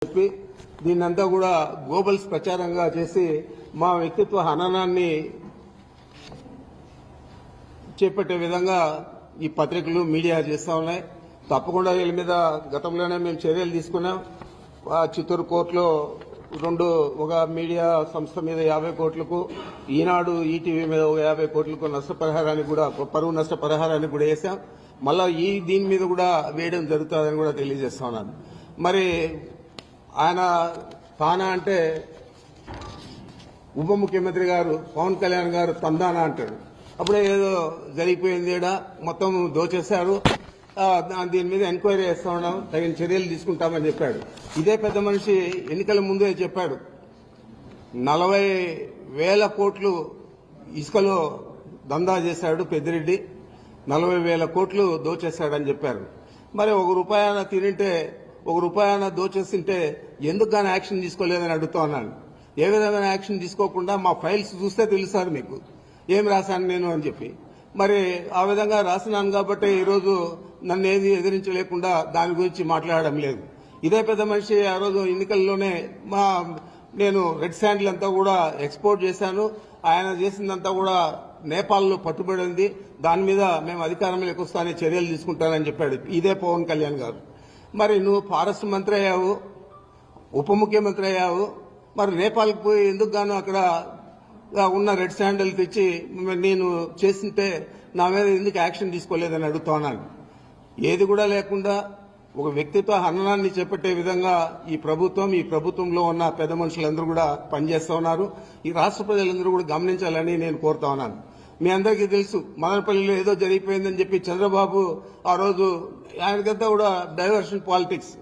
చెప్పి దీన్నంతా కూడా గ్లోబల్స్ ప్రచారంగా చేసి మా వ్యక్తిత్వ హననాన్ని చేపట్టే విధంగా ఈ పత్రికలు మీడియా చేస్తా ఉన్నాయి. తప్పకుండా వీళ్ళ మీద గతంలోనే మేము చర్యలు తీసుకున్నాం. చిత్తూరు కోర్టులో ఒక మీడియా సంస్థ మీద 50 కోట్లకు, ఈనాడు ఈటీవీ మీద 50 కోట్లకు నష్టపరిహారానికి కూడా, పరువు నష్టపరిహారానికి కూడా వేసాం. మళ్ళా దీని మీద కూడా వేయడం జరుగుతుందని కూడా తెలియజేస్తా ఉన్నాను. మరి ఆయన తానా అంటే ఉప ముఖ్యమంత్రి గారు పవన్ కళ్యాణ్ గారు తందానా అంటాడు. అప్పుడే ఏదో జరిగిపోయింది, మొత్తం దోచేశారు, దీని మీద ఎంక్వైరీ చేస్తా ఉన్నాం, తగిన చర్యలు తీసుకుంటామని చెప్పాడు. ఇదే పెద్ద మనిషి ఎన్నికల ముందే చెప్పాడు 40,000 కోట్లు ఇసుకలో దందా చేశాడు పెద్దిరెడ్డి, 40,000 కోట్లు దోచేశాడని చెప్పారు. మరి ₹1 తినింటే ₹1 దోచేస్తుంటే ఎందుకు కానీ యాక్షన్ తీసుకోలేదని అడుగుతా ఉన్నాను. ఏ విధమైన యాక్షన్ తీసుకోకుండా మా ఫైల్స్ చూస్తే తెలుస్తారు మీకు ఏం రాశాను నేను అని చెప్పి. మరి ఆ విధంగా రాసినాను కాబట్టి ఈరోజు నన్ను ఏది ఎదిరించలేకుండా దాని గురించి మాట్లాడడం లేదు. ఇదే పెద్ద మనిషి ఆ రోజు ఎన్నికల్లోనే నేను రెడ్ శాండిల్ అంతా కూడా ఎక్స్పోర్ట్ చేశాను, ఆయన చేసిందంతా కూడా నేపాల్లో పట్టుబడి ఉంది, దాని మీద మేము అధికారంలోకి వస్తానే చర్యలు తీసుకుంటానని చెప్పాడు ఇదే పవన్ కళ్యాణ్ గారు. మరి నువ్వు ఫారెస్ట్ మంత్రి అయ్యావు, ఉప ముఖ్యమంత్రి అయ్యావు, మరి నేపాల్కి పోయి ఎందుకు గాను అక్కడ ఉన్న రెడ్ శాండిల్ తెచ్చి నేను చేస్తుంటే నా మీద ఎందుకు యాక్షన్ తీసుకోలేదని అడుగుతా ఉన్నాను. ఏది కూడా లేకుండా ఒక వ్యక్తిత్వ హననాన్ని చేపట్టే విధంగా ఈ ప్రభుత్వంలో ఉన్న పెద్ద మనుషులందరూ కూడా పనిచేస్తా ఉన్నారు. ఈ రాష్ట్ర ప్రజలందరూ కూడా గమనించాలని నేను కోరుతా ఉన్నాను. మీ అందరికీ తెలుసు, మదనపల్లిలో ఏదో జరిగిపోయిందని చెప్పి చంద్రబాబు ఆ రోజు ఆయనకంతా కూడా డైవర్షన్ పాలిటిక్స్,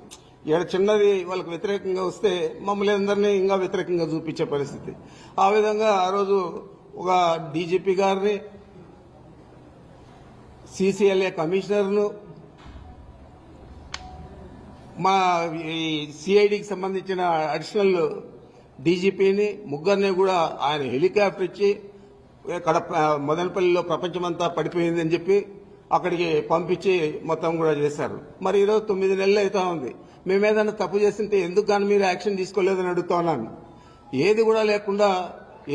ఇక్కడ చిన్నది వాళ్ళకు వ్యతిరేకంగా వస్తే మమ్మల్ని అందరినీ ఇంకా వ్యతిరేకంగా చూపించే పరిస్థితి. ఆ విధంగా ఆ రోజు ఒక డీజీపీ గారిని, సీసీఎల్ఏ కమిషనర్ను, మా సిఐడికి సంబంధించిన అడిషనల్ డీజీపీని ముగ్గురిని కూడా ఆయన హెలికాప్టర్ ఇచ్చి మదనపల్లిలో ప్రపంచమంతా పడిపోయిందని చెప్పి అక్కడికి పంపించి మొత్తం కూడా చేశారు. మరి ఈరోజు 9 నెలలు అవుతా ఉంది. మేమేదైనా తప్పు చేస్తుంటే ఎందుకు కానీ మీరు యాక్షన్ తీసుకోలేదని అడుగుతా ఉన్నాను. ఏది కూడా లేకుండా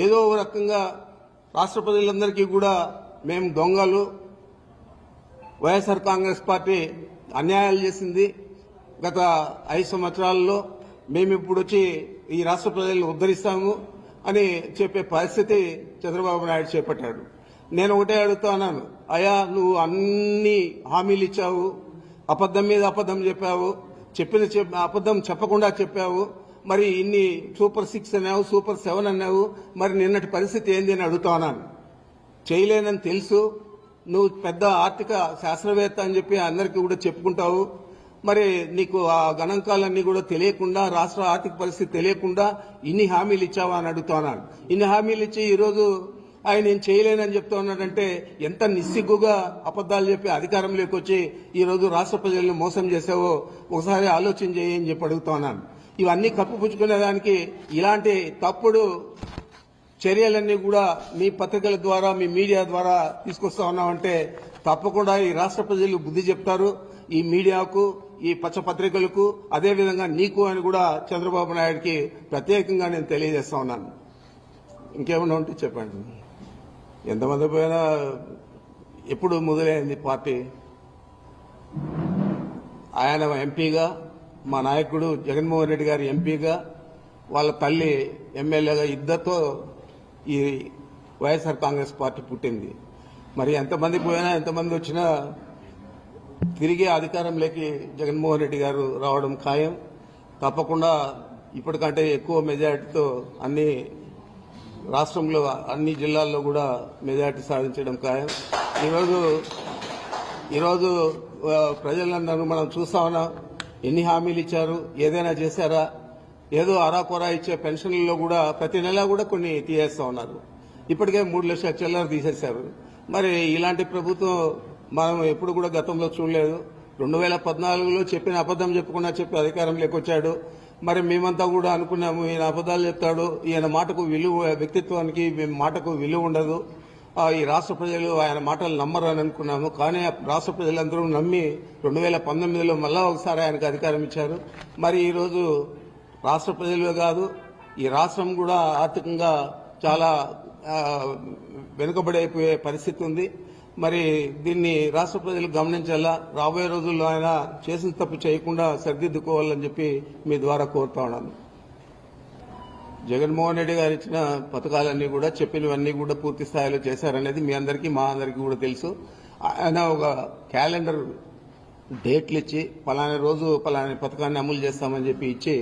ఏదో ఒక రకంగా రాష్ట్ర ప్రజలందరికీ కూడా మేము దొంగలు, వైఎస్ఆర్ కాంగ్రెస్ పార్టీ అన్యాయాలు చేసింది గత 5 సంవత్సరాల్లో, మేము ఇప్పుడు వచ్చి ఈ రాష్ట్ర ప్రజలను ఉద్ధరిస్తాము అని చెప్పే పరిస్థితి చంద్రబాబు నాయుడు చేపట్టాడు. నేను ఒకటే అడుగుతా ఉన్నాను, అయ్యా నువ్వు అన్ని హామీలు ఇచ్చావు, అబద్దం మీద అబద్దం చెప్పావు, అబద్దం చెప్పకుండా చెప్పావు, మరి ఇన్ని సూపర్ 6 అన్నావు, సూపర్ 7 అన్నావు, మరి నిన్నటి పరిస్థితి ఏంది అని అడుగుతా ఉన్నాను. చేయలేనని తెలుసు, నువ్వు పెద్ద ఆర్థిక శాస్త్రవేత్త అని చెప్పి అందరికీ కూడా చెప్పుకుంటావు, మరి నీకు ఆ గణాంకాలన్నీ కూడా తెలియకుండా, రాష్ట్ర ఆర్థిక పరిస్థితి తెలియకుండా ఇన్ని హామీలు ఇచ్చావా అని అడుగుతున్నాను. ఇన్ని హామీలు ఇచ్చి ఈరోజు ఆయన నేను చేయలేనని చెప్తా ఉన్నాడంటే ఎంత నిస్సిగ్గుగా అబద్దాలు చెప్పి అధికారంలోకి వచ్చి ఈరోజు రాష్ట్ర ప్రజలను మోసం చేసావో ఒకసారి ఆలోచన చేయని చెప్పి అడుగుతా ఉన్నాను. ఇవన్నీ కప్పుపుచ్చుకునేదానికి ఇలాంటి తప్పుడు చర్యలన్నీ కూడా మీ పత్రికల ద్వారా, మీ మీడియా ద్వారా తీసుకొస్తా ఉన్నామంటే తప్పకుండా ఈ రాష్ట్ర ప్రజలు బుద్ధి చెప్తారు. ఈ మీడియాకు, ఈ పచ్చ పత్రికలకు, అదేవిధంగా నీకు అని కూడా చంద్రబాబు నాయుడికి ప్రత్యేకంగా నేను తెలియజేస్తా ఉన్నాను. ఇంకేమన్నా ఉంటే చెప్పండి. ఎంతమంది పోయినా ఎప్పుడు మొదలైంది పార్టీ? ఆయన ఎంపీగా, మా నాయకుడు జగన్మోహన్ రెడ్డి గారి ఎంపీగా, వాళ్ళ తల్లి ఎమ్మెల్యేగా, ఇద్దరితో ఈ వైఎస్ఆర్ కాంగ్రెస్ పార్టీ పుట్టింది. మరి ఎంతమంది పోయినా, ఎంతమంది వచ్చినా తిరిగి అధికారంలోకి జగన్మోహన్ రెడ్డి గారు రావడం ఖాయం. తప్పకుండా ఇప్పటికంటే ఎక్కువ మెజారిటీతో అన్ని రాష్ట్రంలో అన్ని జిల్లాల్లో కూడా మెజారిటీ సాధించడం ఖాయం. ఈరోజు ప్రజలందరూ మనం చూస్తా ఉన్నాం, ఎన్ని హామీలు ఇచ్చారు, ఏదైనా చేశారా? ఏదో అరాకొరా ఇచ్చే పెన్షన్లలో కూడా ప్రతి నెల కూడా కొన్ని తీసేస్తా ఉన్నారు. ఇప్పటికే 3 లక్షల చిల్లర తీసేశారు. మరి ఇలాంటి ప్రభుత్వం మనం ఎప్పుడు కూడా గతంలో చూడలేదు. 2014లో చెప్పిన అబద్దం చెప్పకుండా చెప్పి అధికారంలోకి వచ్చాడు. మరి మేమంతా కూడా అనుకున్నాము ఈయన అబద్దాలు చెప్తాడు, ఈయన మాటకు విలువ, వ్యక్తిత్వానికి మాటకు విలువ ఉండదు, ఈ రాష్ట్ర ప్రజలు ఆయన మాటలు నమ్మరు అని అనుకున్నాము. కానీ రాష్ట్ర ప్రజలందరూ నమ్మి 2019లో మళ్ళా ఒకసారి ఆయనకు అధికారం ఇచ్చారు. మరి ఈరోజు రాష్ట్ర ప్రజలే కాదు, ఈ రాష్ట్రం కూడా ఆర్థికంగా చాలా వెనుకబడైపోయే పరిస్థితి ఉంది. మరి దీన్ని రాష్ట్ర ప్రజలు గమనించాలా, రాబోయే రోజుల్లో ఆయన చేసిన తప్పు చేయకుండా సరిదిద్దుకోవాలని చెప్పి మీ ద్వారా కోరుతా ఉన్నాను. జగన్మోహన్ రెడ్డి గారు ఇచ్చిన పథకాలన్నీ కూడా చెప్పినవన్నీ కూడా పూర్తి స్థాయిలో చేశారనేది మీ అందరికీ మా అందరికీ కూడా తెలుసు. ఆయన ఒక క్యాలెండర్ డేట్లు ఇచ్చి పలానా రోజు పలానా పథకాన్ని అమలు చేస్తామని చెప్పి ఇచ్చి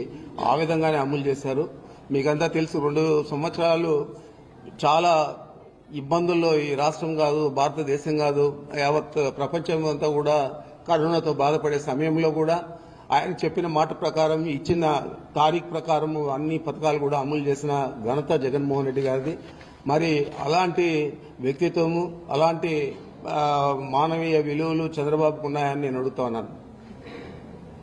ఆ విధంగానే అమలు చేశారు. మీకంతా తెలుసు, 2 సంవత్సరాలు చాలా ఇబ్బందుల్లో ఈ రాష్ట్రం కాదు, భారతదేశం కాదు, యావత్ ప్రపంచం అంతా కూడా కరోనాతో బాధపడే సమయంలో కూడా ఆయన చెప్పిన మాట ప్రకారం, ఇచ్చిన తారీఖు ప్రకారం అన్ని పథకాలు కూడా అమలు చేసిన ఘనత జగన్మోహన్ రెడ్డి గారిది. మరి అలాంటి వ్యక్తిత్వము, అలాంటి మానవీయ విలువలు చంద్రబాబుకు ఉన్నాయని నేను అడుగుతా ఉన్నాను.